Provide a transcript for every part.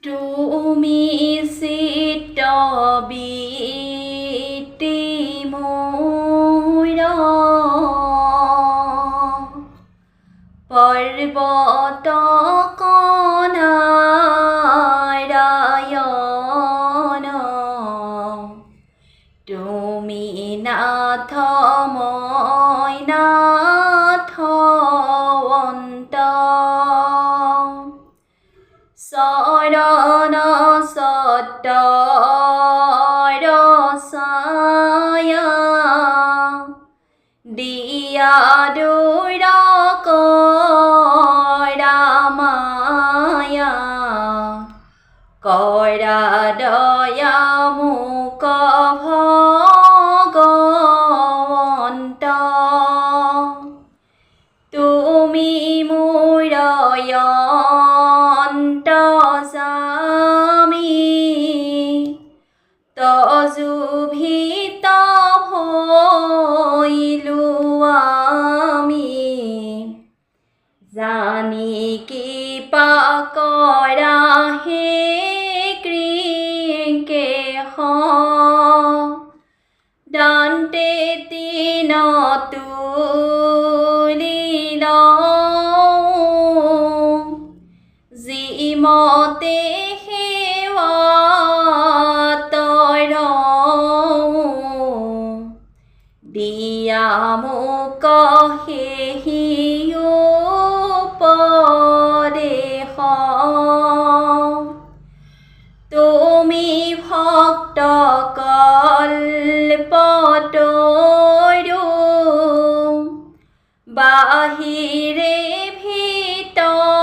তুমি চিত্তবৃত্তি মোৰ পৰ্বত কণাৰায়ণ তুমি নাথ মই নাথৱন্ত শৰণ সত্তৰ ছায়া দিয়া দূৰ কৰা মায়া কৰা দয়া মোক ভগৱন্ত তুমি মোৰ অন্তৰ্যামী তজুভিত ভৈলো আমি জানি কৃপা কৰা হে কৃকেশ দন্তে তিন তুলিল যিমতে সেৱা দিয়া মোক সেহি উপদেশ তুমি ভক্ত কল্পতৰু বাহিৰে ভিতৰে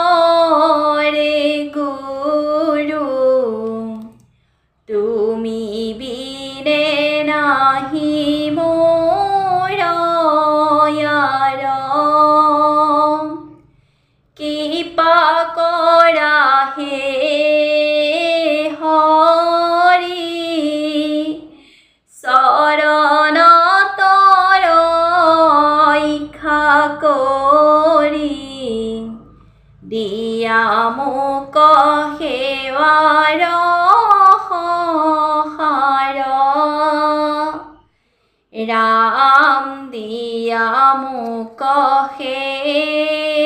গুৰু তুমি বিনে নাহি মোৰ ইয়াৰ কৃপা কৰা হে হৰি চৰণত ৰক্ষা কৰি দিয়া মোক সেৱাৰ সহায় ৰাম দিয়া মোক সেৱাৰ